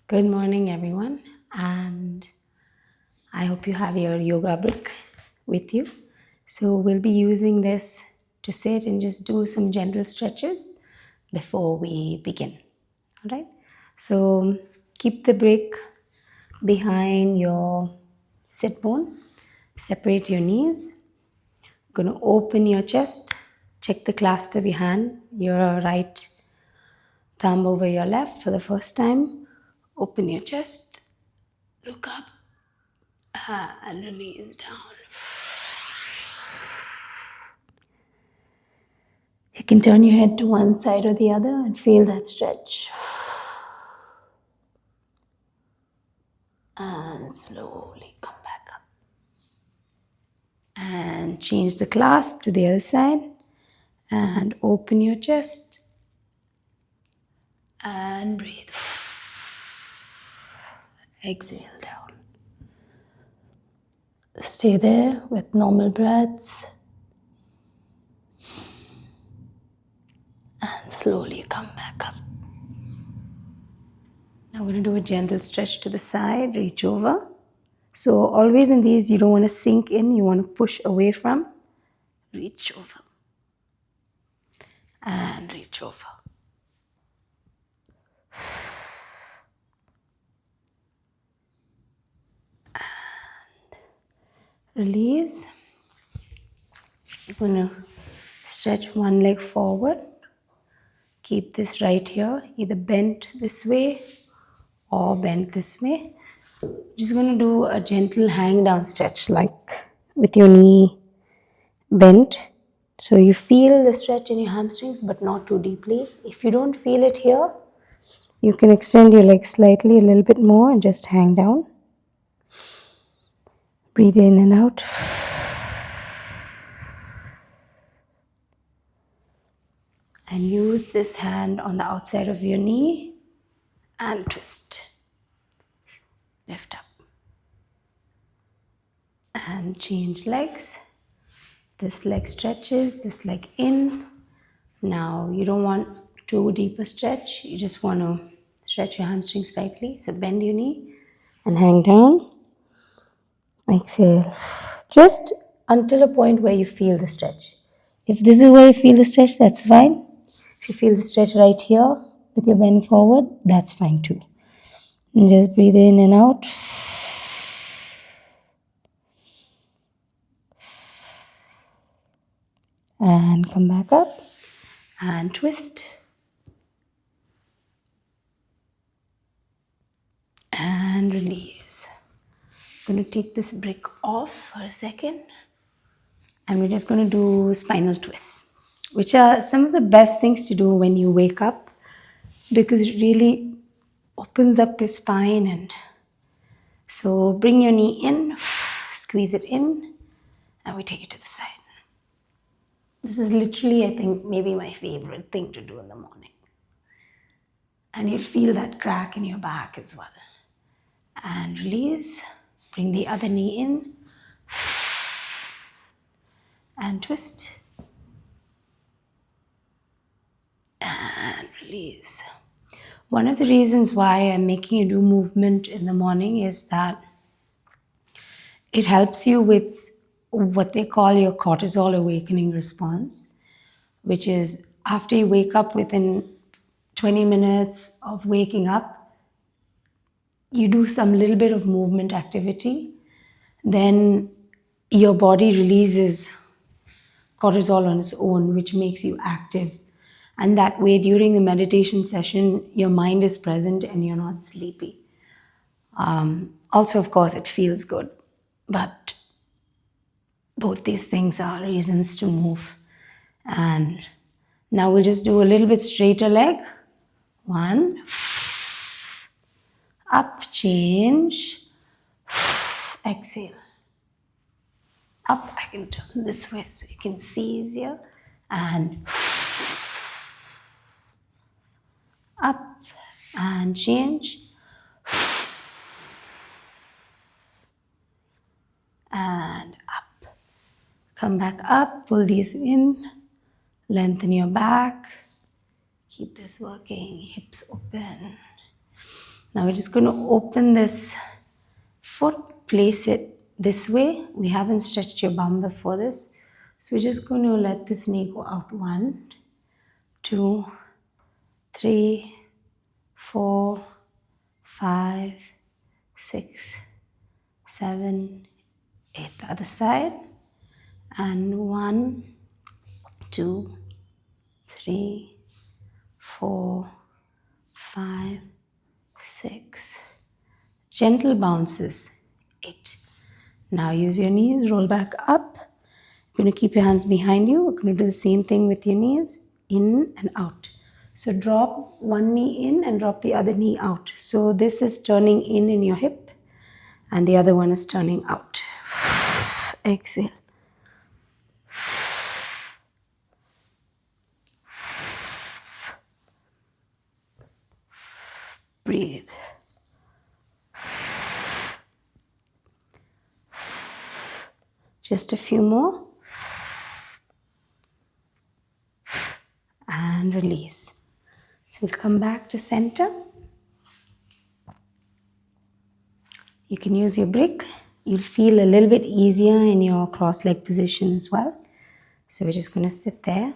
Good morning, everyone, and I hope you have your yoga book with you. So, we'll be using this to sit and just do some gentle stretches before we begin. All right, so keep the brick behind your sit bone, separate your knees. Going to open your chest, check the clasp of your hand, your right thumb over your left for the first time. Open your chest, look up, and release down. You can turn your head to one side or the other and feel that stretch. And slowly come back up. And change the clasp to the other side. And open your chest. And breathe. Exhale down. Stay there with normal breaths. And slowly come back up. Now we're going to do a gentle stretch to the side, reach over. So always in these, you don't want to sink in, you want to push away from. Reach over. And reach over. And release. You're going to stretch one leg forward. Keep this right here, either bent this way or bent this way. Just going to do a gentle hang down stretch, like with your knee bent. So you feel the stretch in your hamstrings, but not too deeply. If you don't feel it here, you can extend your legs slightly, a little bit more, and just hang down. Breathe in and out. And use this hand on the outside of your knee and twist. Lift up. And change legs. This leg stretches, this leg in. Now you don't want too deep a stretch. You just want to stretch your hamstrings slightly. So bend your knee and hang down. Exhale. Just until a point where you feel the stretch. If this is where you feel the stretch, that's fine. If you feel the stretch right here with your bend forward, that's fine too. And just breathe in and out. And come back up and twist. And release. I'm going to take this brick off for a second. And we're just going to do spinal twists, which are some of the best things to do when you wake up, because it really opens up your spine. And so bring your knee in, squeeze it in, and we take it to the side. This is literally, I think, maybe my favorite thing to do in the morning. And you'll feel that crack in your back as well. And release. Bring the other knee in. And twist. And release. One of the reasons why I'm making you do movement in the morning is that it helps you with what they call your cortisol awakening response, which is after you wake up, within 20 minutes of waking up, you do some little bit of movement activity, then your body releases cortisol on its own, which makes you active. And that way, during the meditation session, your mind is present and you're not sleepy. Also, of course, it feels good. But both these things are reasons to move. And now we'll just do a little bit straighter leg. One. Up, change. Exhale. Up, I can turn this way so you can see easier. And up and change. And up. Come back up, pull these in, lengthen your back. Keep this working, hips open. Now we're just going to open this foot, place it this way. We haven't stretched your bum before this. So we're just going to let this knee go out. 1, 2, 3, 4, 5, 6, 7, 8. The other side. And 1, 2, 3, 4, 5, 6. Gentle bounces. 8. Now use your knees, roll back up. You're going to keep your hands behind you. We're going to do the same thing with your knees, in and out. So drop one knee in and drop the other knee out. So this is turning in your hip and the other one is turning out. Exhale. Breathe. Just a few more. And release. So we'll come back to center. You can use your brick. You'll feel a little bit easier in your cross-leg position as well. So we're just going to sit there.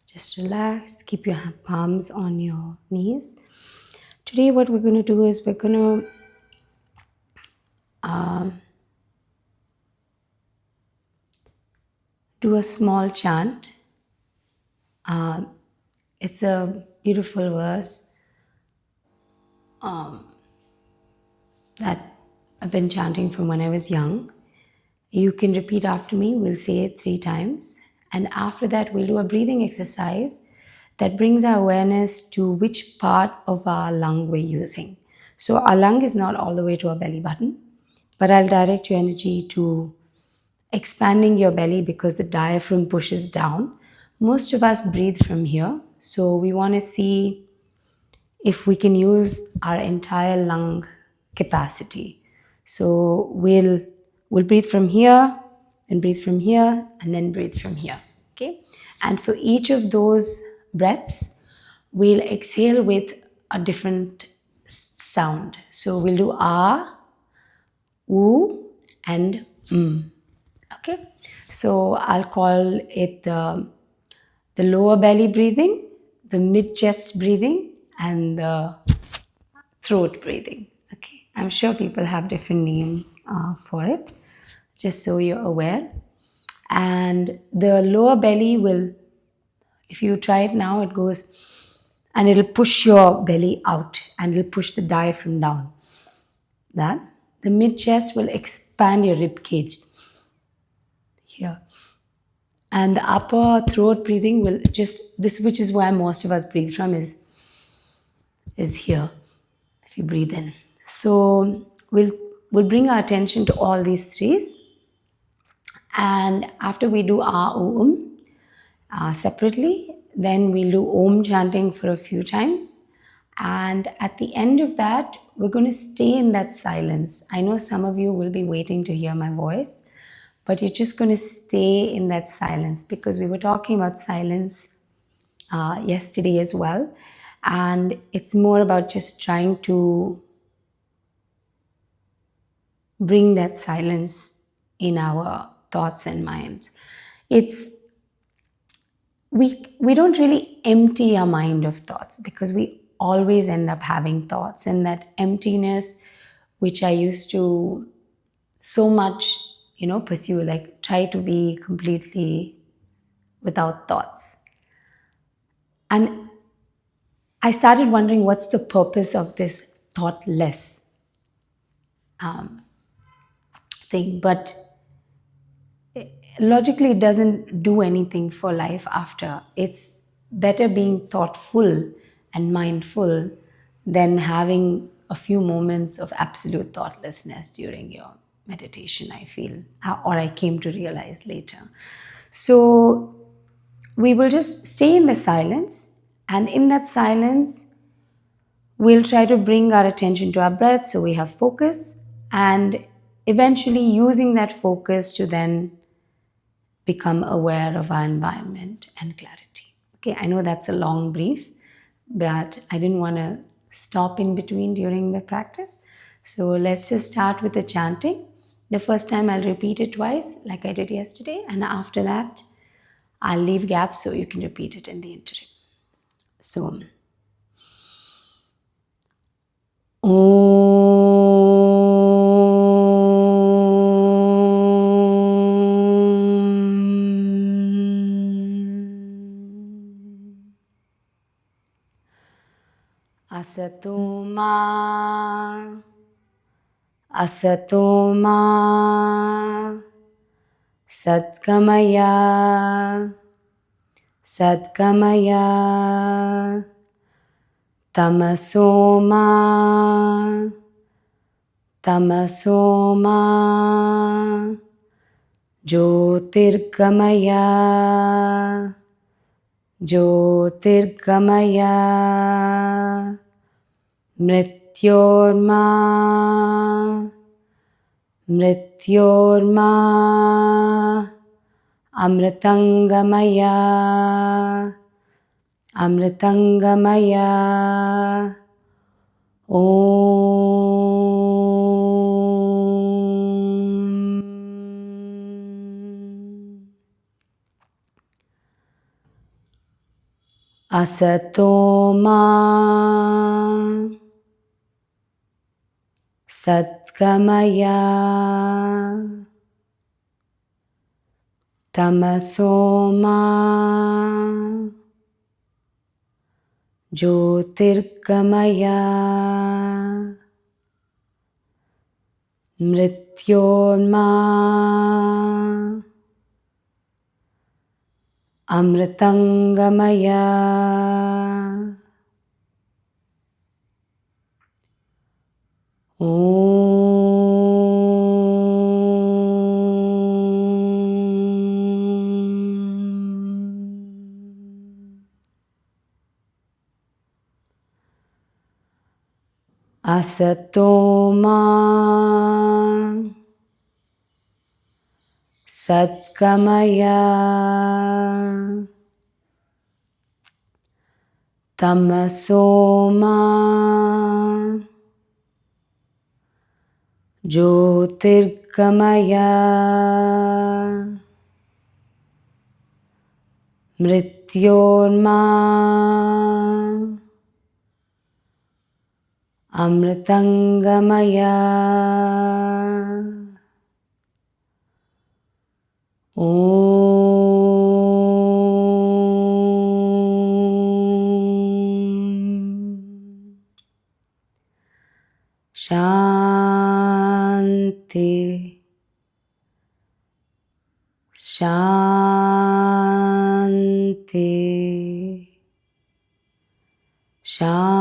Just relax. Keep your palms on your knees. Today what we're going to do is we're going to do a small chant. It's a beautiful verse that I've been chanting from when I was young. You can repeat after me. We'll say it 3 times. And after that, we'll do a breathing exercise that brings our awareness to which part of our lung we're using. So our lung is not all the way to our belly button, but I'll direct your energy to expanding your belly because the diaphragm pushes down. Most of us breathe from here. So we want to see if we can use our entire lung capacity. So we'll breathe from here and breathe from here and then breathe from here. Okay? And for each of those breaths, we'll exhale with a different sound. So we'll do ah, oo, and Okay? So I'll call it the lower belly breathing, the mid-chest breathing, and the throat breathing. Okay? I'm sure people have different names for it, just so you're aware. And the lower belly will, if you try it now, it goes and it'll push your belly out and it'll push the diaphragm down. That. The mid-chest will expand your rib cage here. And the upper throat breathing will just, this, which is where most of us breathe from, is here, if you breathe in. So we'll bring our attention to all these threes. And after we do ah, oo, separately, then we'll do om chanting for a few times. And at the end of that, we're going to stay in that silence. I know some of you will be waiting to hear my voice, but you're just going to stay in that silence because we were talking about silence yesterday as well. And it's more about just trying to bring that silence in our thoughts and minds. We don't really empty our mind of thoughts because we always end up having thoughts, and that emptiness, which I used to so much, pursue, like try to be completely without thoughts. And I started wondering what's the purpose of this thoughtless thing, but logically it doesn't do anything for life after. It's better being thoughtful and mindful than having a few moments of absolute thoughtlessness during your meditation, I feel, or I came to realize later. So we will just stay in the silence, and in that silence we'll try to bring our attention to our breath so we have focus, and eventually using that focus to then become aware of our environment and clarity. Okay, I know that's a long brief, but I didn't want to stop in between during the practice. So let's just start with the chanting. The first time I'll repeat it twice, like I did yesterday, and after that, I'll leave gaps so you can repeat it in the interim. So, Asatoma, Asatoma, Satkamaya, Satkamaya, Tamasoma, Tamasoma, Jyotirgamaya, Jyotirgamaya, Mrityorma, Mrityorma, Amritangamaya, Amritangamaya, Om. Asatoma, Satgamaya, Tamasoma, Jyotirgamaya, Mrityorma, Amritangamaya, Om. Asatoma, Satgamaya, Tamasoma, Jyotirgamaya, Mrityorma, Amritangamaya, Om. Shanti, Shanti, Shanti.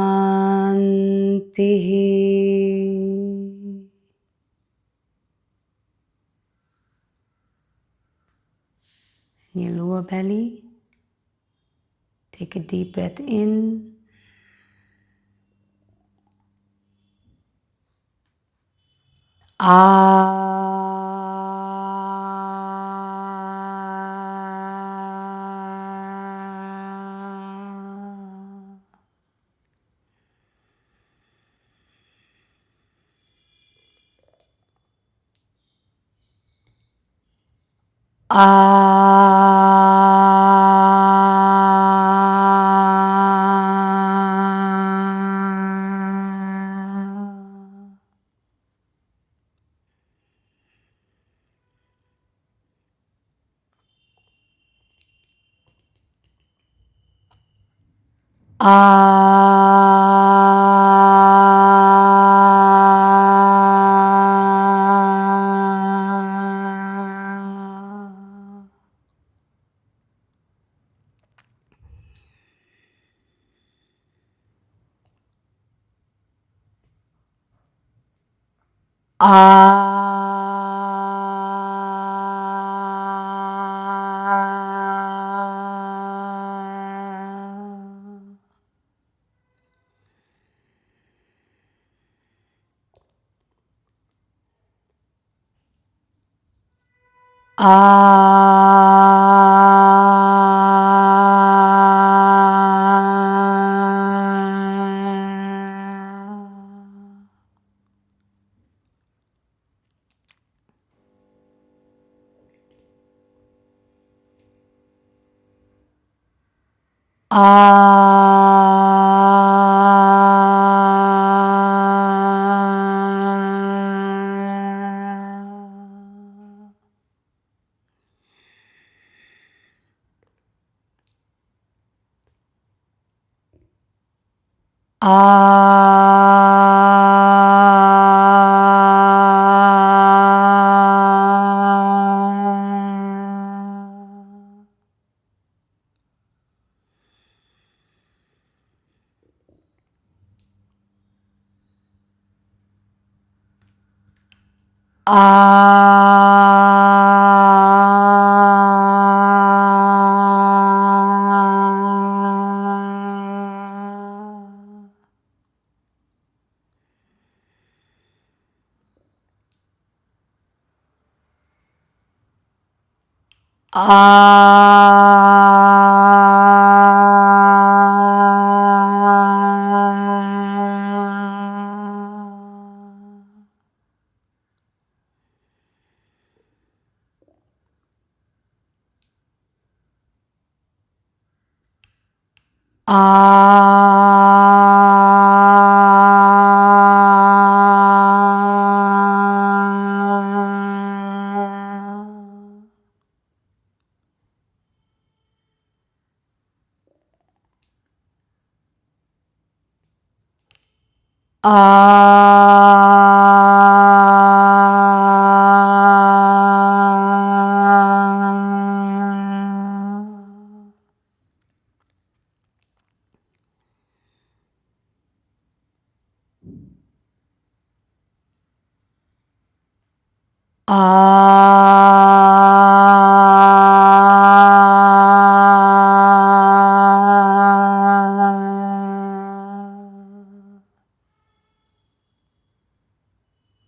In your lower belly, take a deep breath in.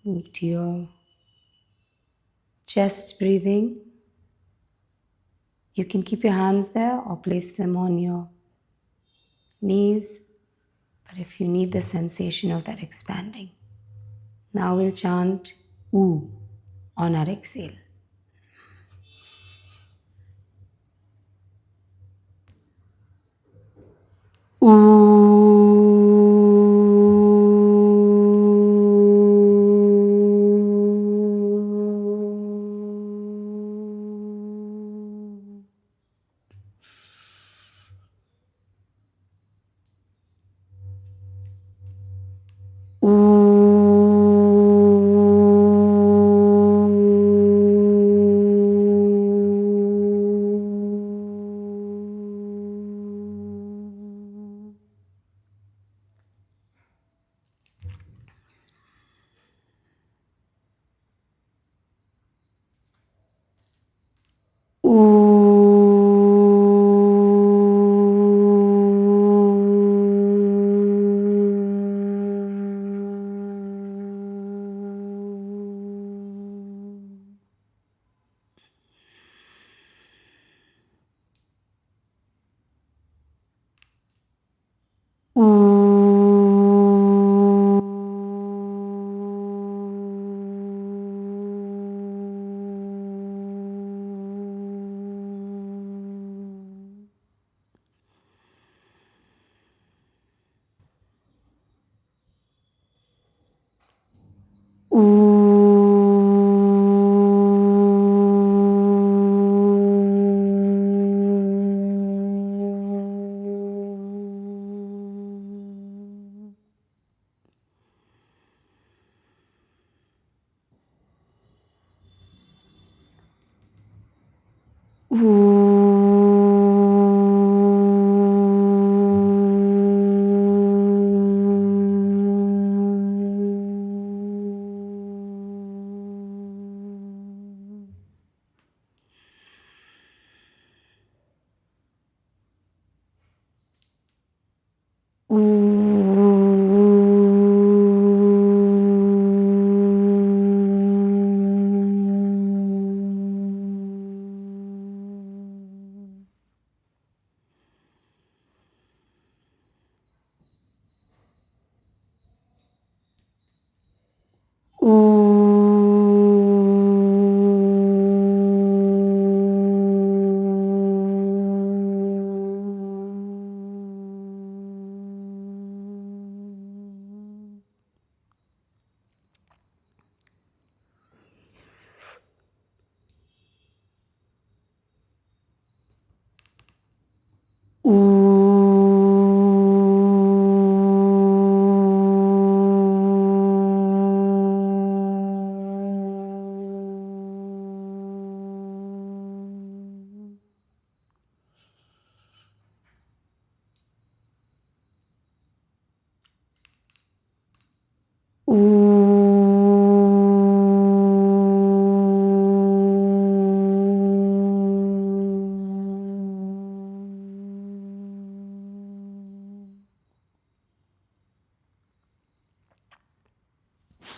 Move to your chest breathing. You can keep your hands there or place them on your knees, but if you need the sensation of that expanding. Now we'll chant OO on our exhale.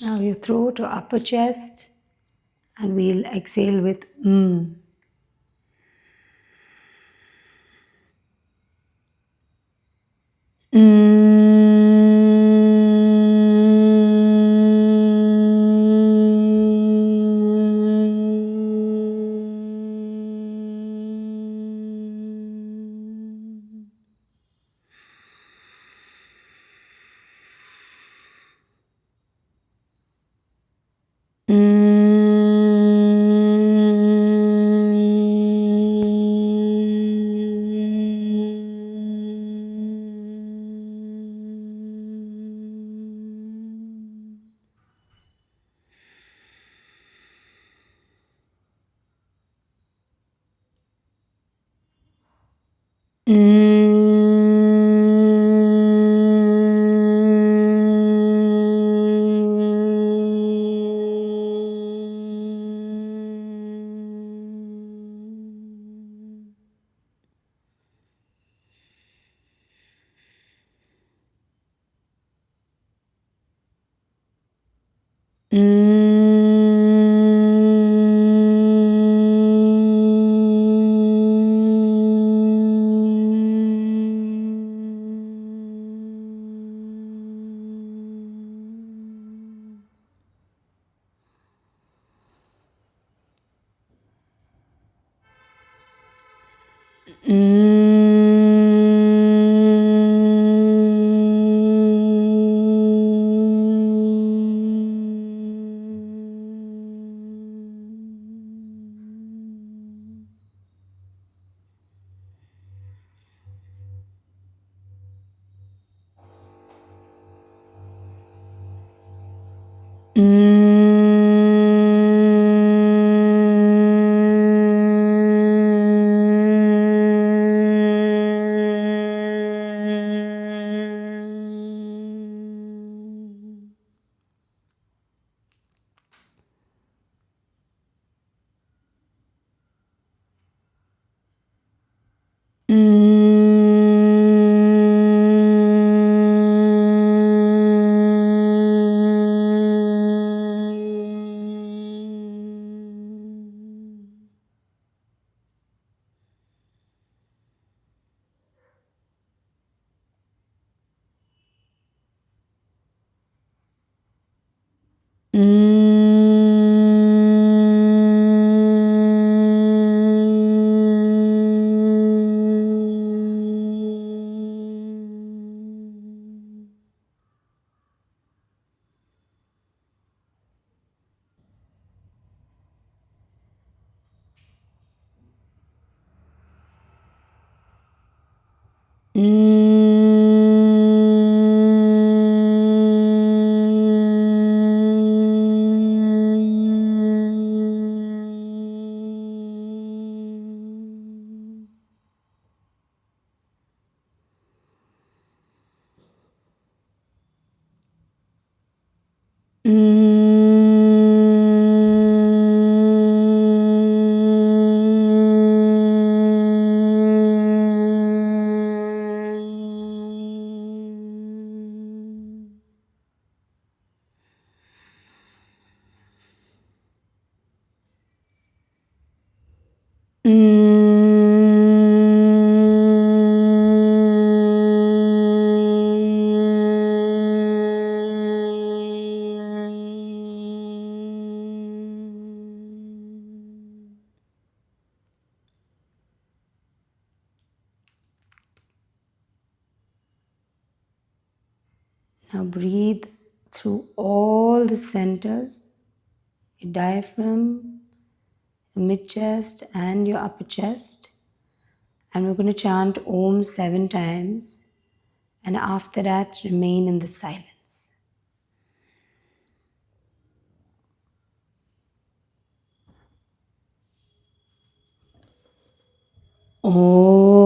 Now your throat or upper chest, and we'll exhale with mm. Now breathe through all the centers, your diaphragm, your mid chest, and your upper chest. And we're going to chant Om 7 times. And after that, remain in the silence. Om.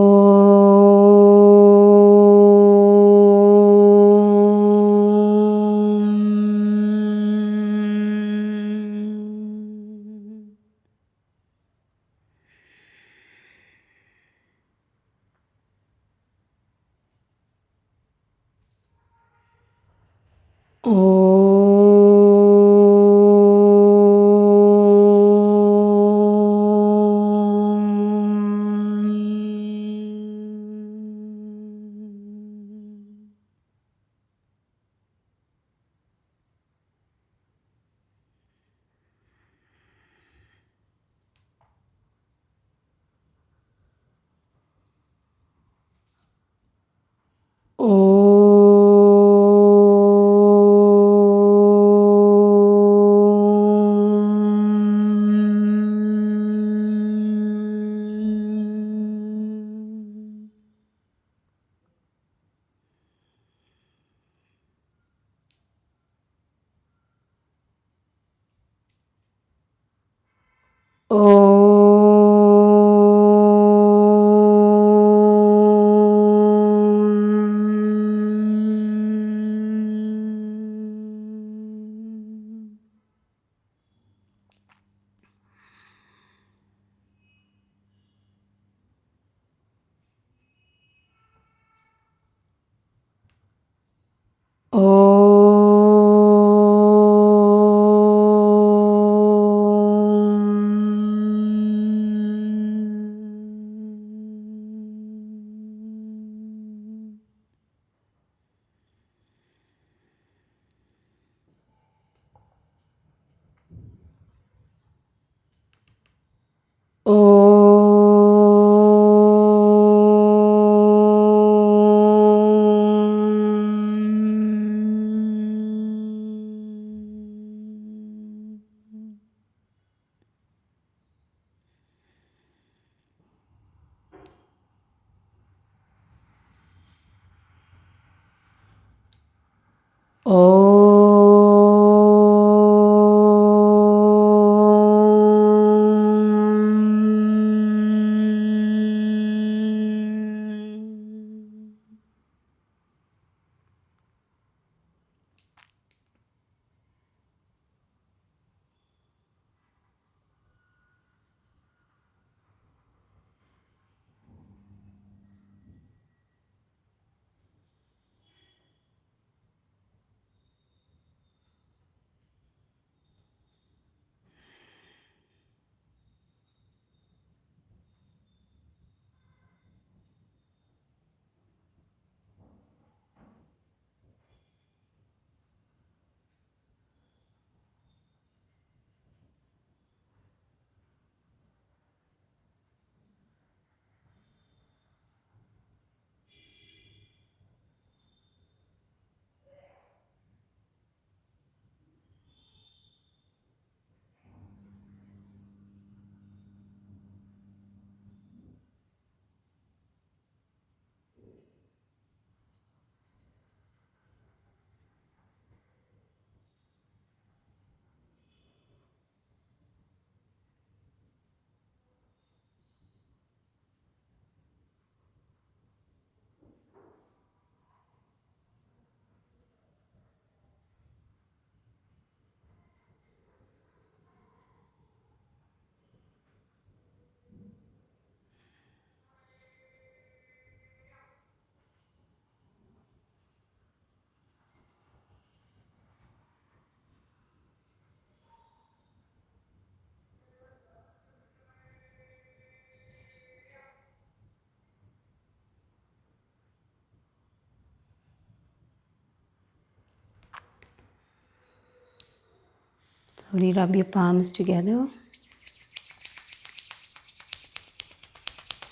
Slowly rub your palms together.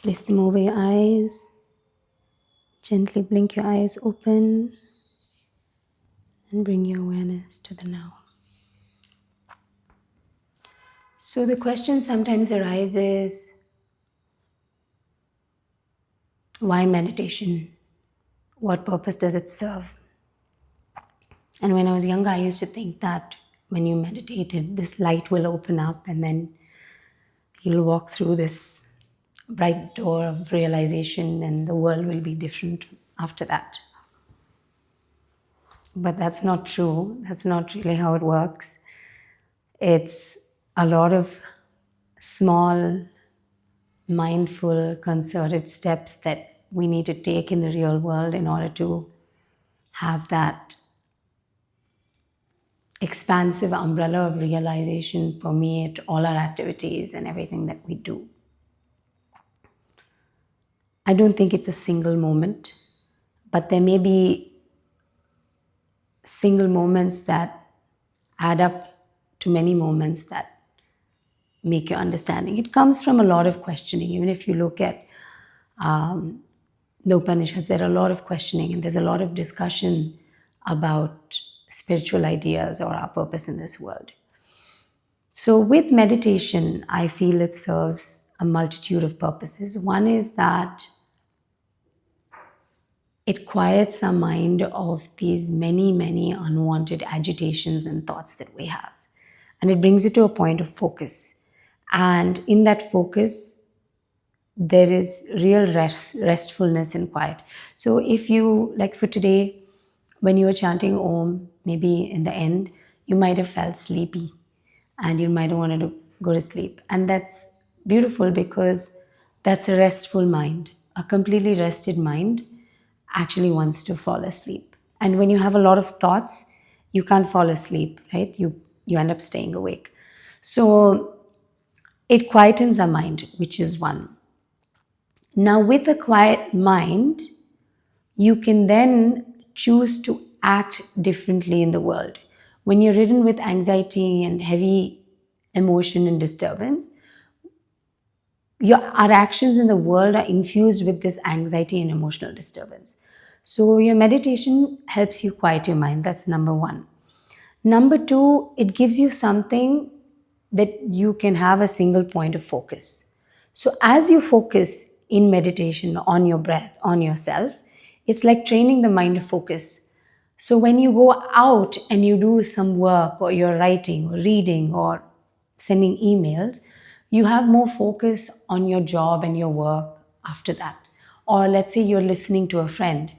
Place them over your eyes. Gently blink your eyes open and bring your awareness to the now. So the question sometimes arises, why meditation? What purpose does it serve? And when I was younger, I used to think that when you meditated, this light will open up and then you'll walk through this bright door of realization and the world will be different after that. But that's not true. That's not really how it works. It's a lot of small, mindful, concerted steps that we need to take in the real world in order to have that expansive umbrella of realization permeate all our activities and everything that we do. I don't think it's a single moment, but there may be single moments that add up to many moments that make your understanding. It comes from a lot of questioning. Even if you look at the Upanishads, there are a lot of questioning and there's a lot of discussion about spiritual ideas or our purpose in this world. So with meditation, I feel it serves a multitude of purposes. One is that it quiets our mind of these many, many unwanted agitations and thoughts that we have. And it brings it to a point of focus. And in that focus, there is real restfulness and quiet. So if you, like for today, when you were chanting Om, maybe in the end, you might have felt sleepy and you might have wanted to go to sleep. And that's beautiful because that's a restful mind. A completely rested mind actually wants to fall asleep. And when you have a lot of thoughts, you can't fall asleep, right? You end up staying awake. So it quietens our mind, which is one. Now, with a quiet mind, you can then choose to act differently in the world. When you're ridden with anxiety and heavy emotion and disturbance, our actions in the world are infused with this anxiety and emotional disturbance. So your meditation helps you quiet your mind. That's number one. Number two, it gives you something that you can have a single point of focus. So as you focus in meditation on your breath, on yourself, it's like training the mind to focus. So when you go out and you do some work or you're writing or reading or sending emails, you have more focus on your job and your work after that. Or let's say you're listening to a friend.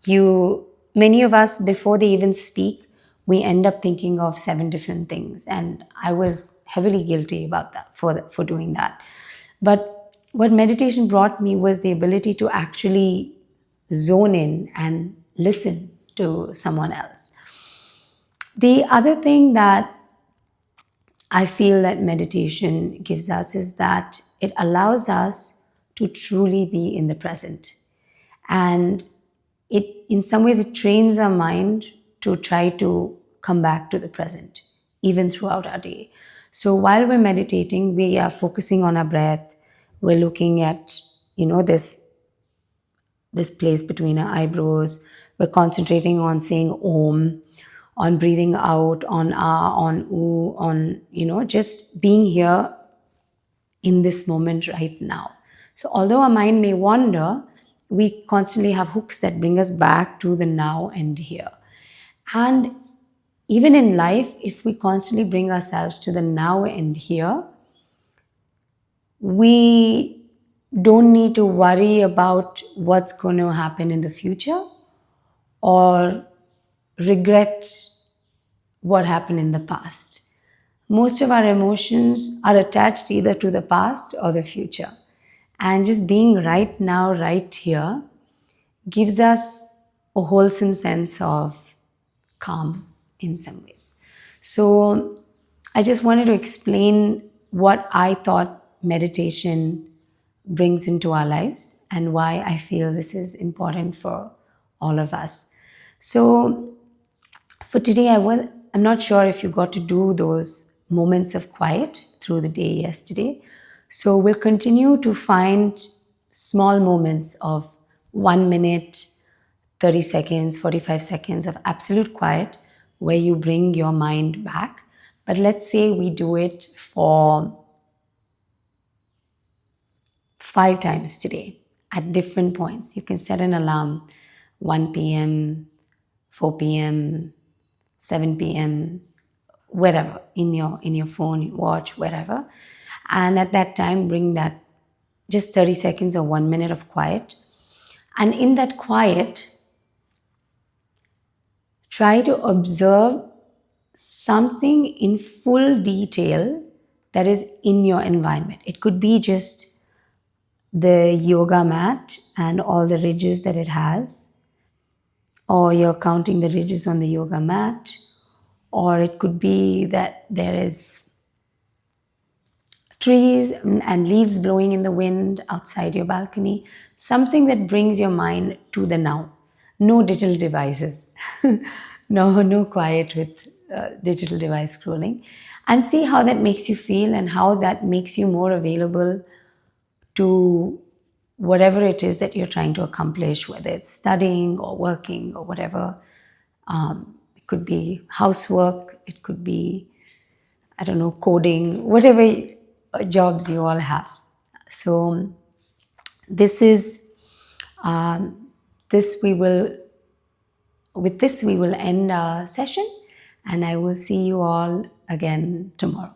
Many of us, before they even speak, we end up thinking of 7 different things. And I was heavily guilty about that, for doing that. But what meditation brought me was the ability to actually zone in and listen to someone else. The other thing that I feel that meditation gives us is that it allows us to truly be in the present. And in some ways, it trains our mind to try to come back to the present, even throughout our day. So while we're meditating, we are focusing on our breath. We're looking at, this place between our eyebrows. We're concentrating on saying Om, on breathing out, on Ah, on Oo, on, just being here in this moment right now. So although our mind may wander, we constantly have hooks that bring us back to the now and here. And even in life, if we constantly bring ourselves to the now and here, we don't need to worry about what's going to happen in the future or regret what happened in the past. Most of our emotions are attached either to the past or the future. And just being right now, right here, gives us a wholesome sense of calm in some ways. So I just wanted to explain what I thought meditation brings into our lives and why I feel this is important for all of us. So for today, I'm not sure if you got to do those moments of quiet through the day yesterday. So we'll continue to find small moments of 1 minute, 30 seconds, 45 seconds of absolute quiet where you bring your mind back. But let's say we do it for 5 times today at different points. You can set an alarm 1 p.m., 4 p.m., 7 p.m., wherever, in your phone, your watch, wherever. And at that time, bring that just 30 seconds or 1 minute of quiet. And in that quiet, try to observe something in full detail that is in your environment. It could be just the yoga mat and all the ridges that it has, or you're counting the ridges on the yoga mat, or it could be that there is trees and leaves blowing in the wind outside your balcony, something that brings your mind to the now. No digital devices. No quiet with digital device scrolling. And see how that makes you feel and how that makes you more available to whatever it is that you're trying to accomplish, whether it's studying or working or whatever. It could be housework, it could be, I don't know, coding, whatever jobs you all have. So this is, this we will, with this we will end our session, and I will see you all again tomorrow.